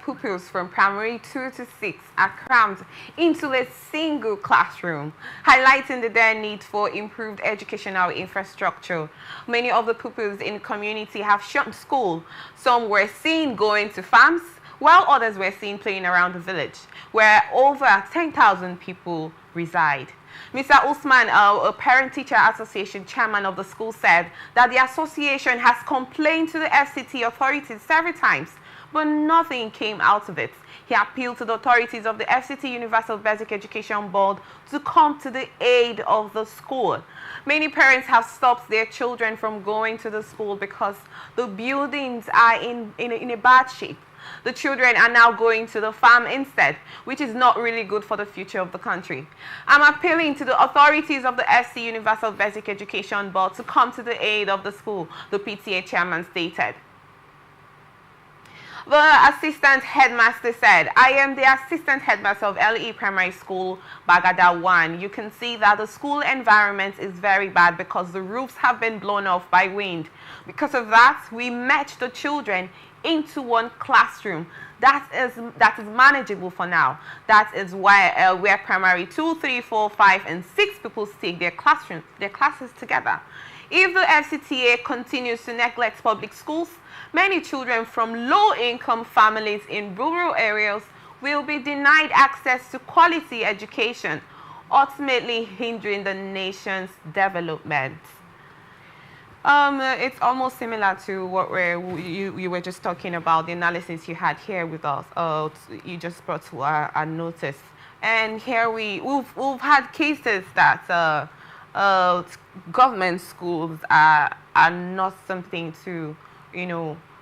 pupils from primary 2 to 6 are crammed into a single classroom, highlighting the dire need for improved educational infrastructure. Many of the pupils in the community have shunned school. Some were seen going to farms, while others were seen playing around the village, where over 10,000 people reside. Mr. Usman, a parent-teacher association chairman of the school, said that the association has complained to the FCT authorities several times, but nothing came out of it. He appealed to the authorities of the FCT Universal Basic Education Board to come to the aid of the school. Many parents have stopped their children from going to the school because the buildings are in a bad shape. The children are now going to the farm instead, which is not really good for the future of the country. I'm appealing to the authorities of the FC Universal Basic Education Board to come to the aid of the school, the PTA chairman stated. The assistant headmaster said, I am the assistant headmaster of LE Primary School, Bagada 1. You can see that the school environment is very bad because the roofs have been blown off by wind. Because of that, we matched the children into one classroom. That is manageable for now. That is why where primary 2, 3, 4, 5, and 6 pupils take their classes together. If the FCTA continues to neglect public schools, many children from low-income families in rural areas will be denied access to quality education, ultimately hindering the nation's development. It's almost similar to what you were just talking about, the analysis you had here with us. You just brought to our notice. And here we've had cases that government schools are not something to,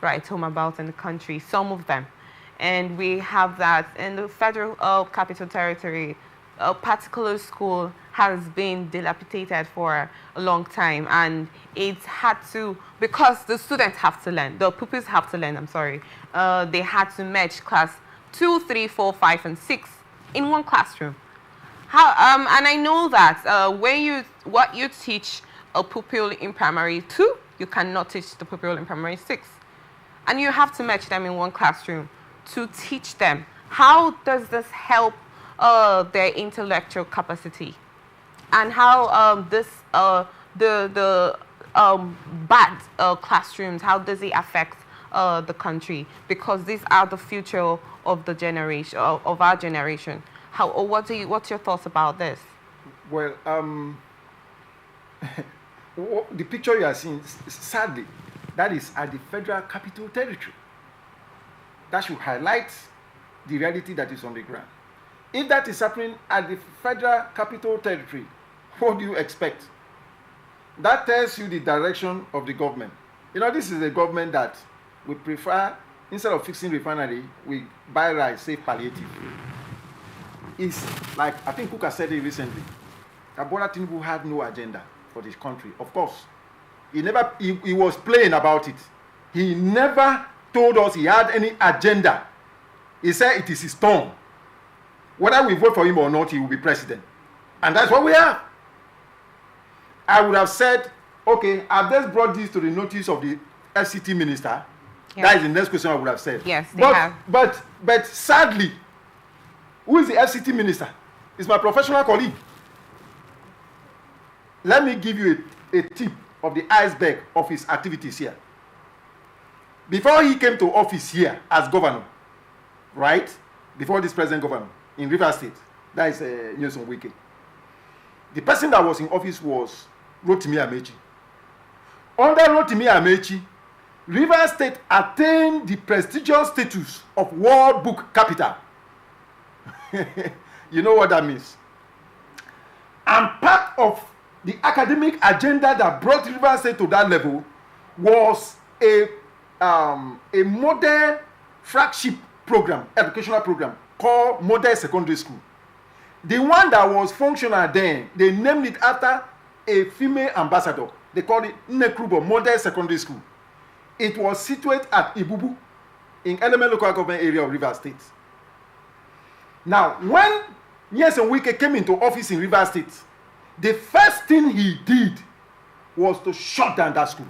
write home about in the country, some of them. And we have that in the Federal Capital Territory. A particular school has been dilapidated for a long time, and it's had to, because the students have to learn, the pupils have to learn, they had to merge class 2, 3, 4, 5, and 6 in one classroom. And I know that what you teach a pupil in primary 2, you cannot teach the pupil in primary 6. And you have to match them in one classroom to teach them. How does this help their intellectual capacity? And how the bad classrooms, how does it affect the country? Because these are the future of the generation, of our generation. What's your thoughts about this? Well, the picture you are seeing, sadly, that is at the Federal Capital Territory. That should highlight the reality that is on the ground. If that is happening at the Federal Capital Territory, what do you expect? That tells you the direction of the government. This is a government that we prefer, instead of fixing refinery, we buy rice, save palliative. It's like, I think Kuka said it recently, that Bola Tinubu had no agenda for this country. Of course, he was playing about it. He never told us he had any agenda. He said it is his turn. Whether we vote for him or not, he will be president. And that's what we have. I would have said, okay, I've just brought this to the notice of the FCT minister. Yes. That is the next question I would have said. Yes, they have. But sadly, who is the FCT minister? It's my professional colleague. Let me give you a tip of the iceberg of his activities here. Before he came to office here as governor, right? Before this present governor in Rivers State, that is Nyesom Wike. The person that was in office was Rotimi Amechi. Under Rotimi Amechi, Rivers State attained the prestigious status of World Book Capital. You know what that means? And part of the academic agenda that brought Rivers State to that level was a model flagship program, educational program called Model Secondary School. The one that was functional then, they named it after a female ambassador. They called it Nnekrubo Model Secondary School. It was situated at Ibubu in Element Local Government area of Rivers State. Now, when Nyesom Wike came into office in Rivers State, the first thing he did was to shut down that school.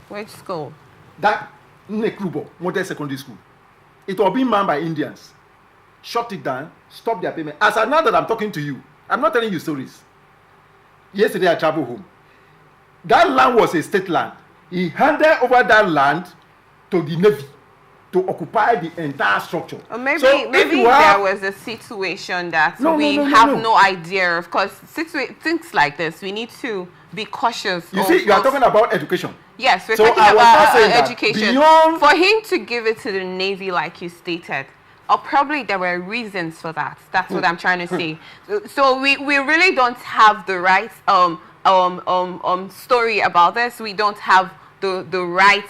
Which school? That Nnekrubo Model Secondary School It was being manned by Indians. Shut it down, stop their payment. As now that I'm talking to you, I'm not telling you stories. Yesterday I traveled home. That land was a state land. He handed over that land to the Navy to occupy the entire structure. Or maybe there was a situation that we have no idea of. Because things like this, we need to be cautious. You see, you are talking about education. Yes, we're talking about education. For him to give it to the Navy, like you stated, or probably there were reasons for that. That's what I'm trying to say. So we really don't have the right story about this. We don't have the right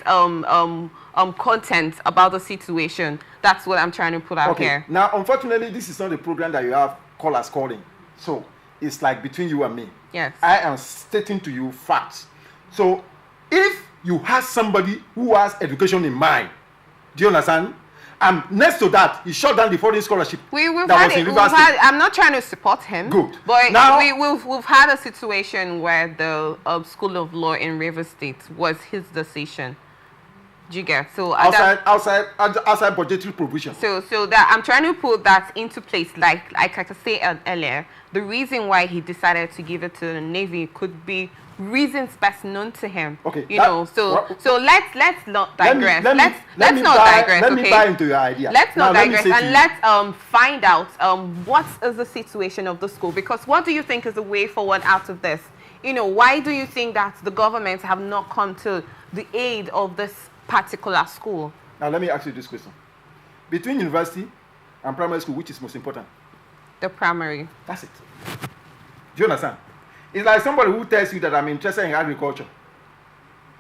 content about the situation. That's what I'm trying to put out here. Now, unfortunately, this is not a program that you have callers calling. So it's like between you and me. Yes. I am stating to you facts. So if you have somebody who has education in mind, do you understand? And next to that, he shut down the foreign scholarship. I'm not trying to support him. Good. But now, we've had a situation where the School of Law in Rivers State was his decision. Do you get? So outside budgetary provision. So that I'm trying to put that into place. Like I said earlier, the reason why he decided to give it to the Navy could be reasons best known to him. Okay. So let's not digress. Let's not digress. Let me buy into your idea. Let's not digress, and let's find out what is the situation of the school, because what do you think is the way forward out of this? Why do you think that the government have not come to the aid of this particular school? Now let me ask you this question: between university and primary school, which is most important? The primary. That's it. Do you understand? It's like somebody who tells you that I'm interested in agriculture,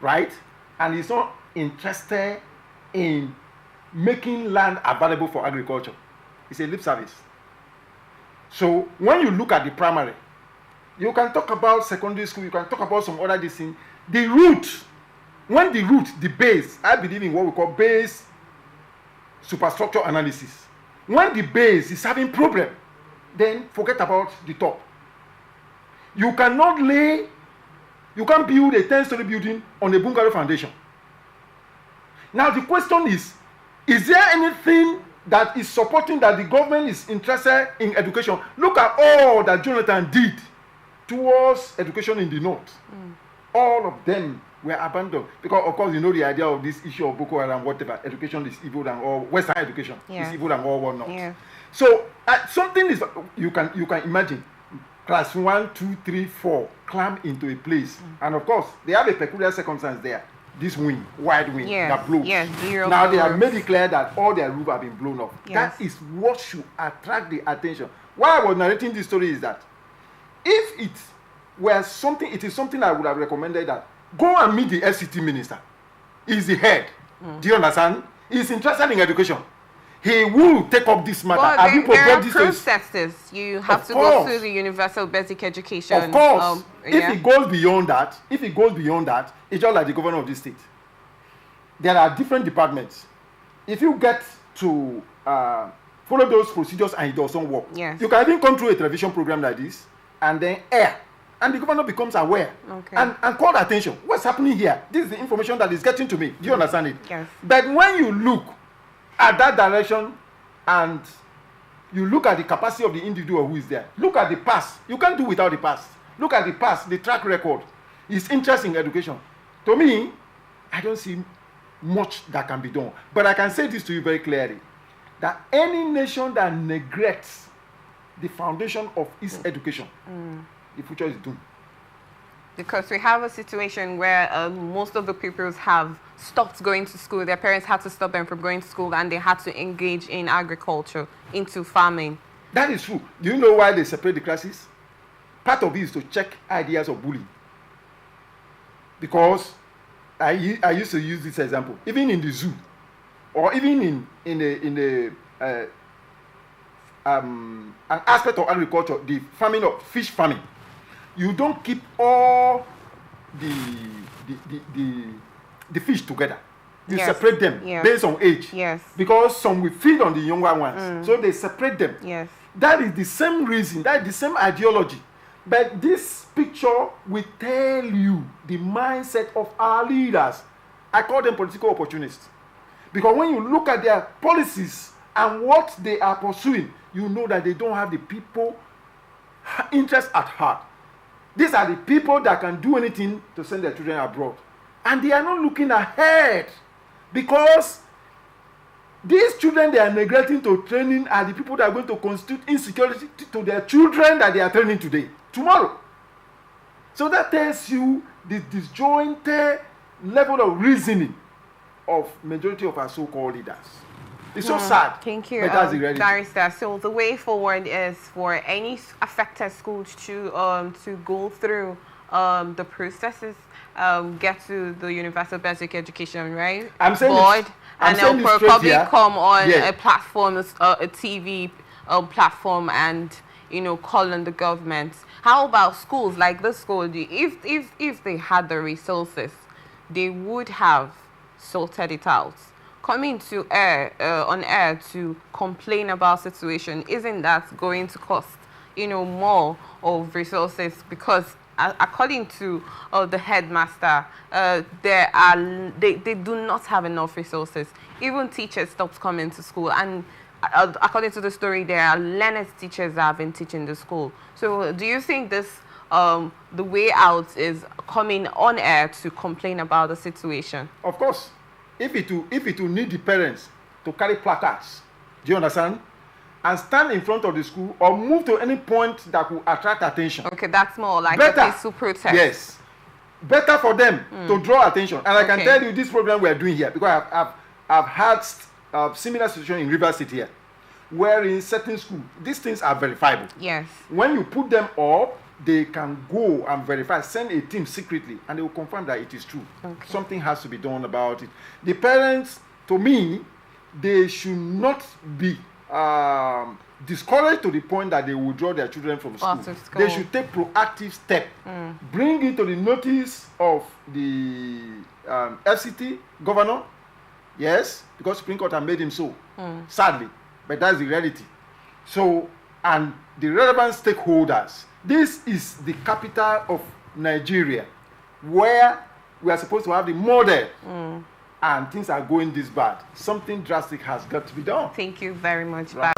right? And he's not interested in making land available for agriculture. It's a lip service. So when you look at the primary, you can talk about secondary school, you can talk about some other things. The root, the base, I believe in what we call base superstructure analysis. When the base is having problem, then forget about the top. You can't build a 10-story building on a bungalow foundation. Now the question is there anything that is supporting that the government is interested in education? Look at all that Jonathan did towards education in the north. All of them were abandoned because, of course, the idea of this issue of Boko Haram, whatever. Education is evil than all. Western education is evil than all whatnot. Yeah. So something is you can imagine. Class 1, 2, 3, 4 climb into a place, and of course they have a peculiar circumstance there. This wind, wide wind that blows. Now they have made it clear that all their roof have been blown off. That is what should attract the attention. Why I was narrating this story is that if it were something, it is something I would have recommended that go and meet the FCT minister. He's the head. Do you understand? He's interested in education. He will take up this matter. There are processes. You have to go through the universal basic education. Of course. If it goes beyond that, it's just like the governor of this state. There are different departments. If you get to follow those procedures and it doesn't work, you can even come through a television program like this and then air. And the governor becomes aware and call attention. What's happening here? This is the information that is getting to me. Do you understand it? Yes. But when you look at that direction and you look at the capacity of the individual who is there, look at the past. You can't do without the past. Look at the past, the track record, his interest in education. To me, I don't see much that can be done. But I can say this to you very clearly, that any nation that neglects the foundation of its education, the future is doomed. Because we have a situation where most of the pupils have stopped going to school. Their parents had to stop them from going to school, and they had to engage in agriculture, into farming. That is true. Do you know why they separate the classes? Part of it is to check ideas of bullying. Because I used to use this example. Even in the zoo, or even in an aspect of agriculture, the farming of fish farming, you don't keep all the fish together. You separate them based on age. Yes. Because some will feed on the younger ones. So they separate them. Yes. That is the same reason, that is the same ideology. But this picture will tell you the mindset of our leaders. I call them political opportunists. Because when you look at their policies and what they are pursuing, you know that they don't have the people interest at heart. These are the people that can do anything to send their children abroad. And they are not looking ahead, because these children they are neglecting to training are the people that are going to constitute insecurity to their children that they are training today, tomorrow. So that tells you the disjointed level of reasoning of majority of our so-called leaders. It's so sad. Thank you, but that's the reality. Barrister. So the way forward is for any affected schools to go through the processes, get to the Universal Basic Education, right? I'm saying Board, and they'll probably come on yeah. a platform, a TV platform, and call on the government. How about schools like this school? If they had the resources, they would have sorted it out. Coming to on air to complain about situation, isn't that going to cost more of resources? Because according to the headmaster, they do not have enough resources. Even teachers stopped coming to school, and according to the story, there are learners teachers that have been teaching the school. So do you think this the way out is coming on air to complain about the situation? Of course. If it will need the parents to carry placards, do you understand? And stand in front of the school or move to any point that will attract attention. Okay, that's more like better, a peaceful protest. Yes. Better for them to draw attention. And I can tell you this program we are doing here, because I've had similar situation in River City here, where in certain schools, these things are verifiable. Yes. When you put them up, they can go and verify, send a team secretly, and they will confirm that it is true. Okay. Something has to be done about it. The parents, to me, they should not be discouraged to the point that they will withdraw their children from school. They should take proactive step. Bring it to the notice of the FCT governor. Yes, because Supreme Court has made him so, sadly. But that's the reality. So, and the relevant stakeholders. This is the capital of Nigeria, where we are supposed to have the model, and things are going this bad. Something drastic has got to be done. Thank you very much. Right.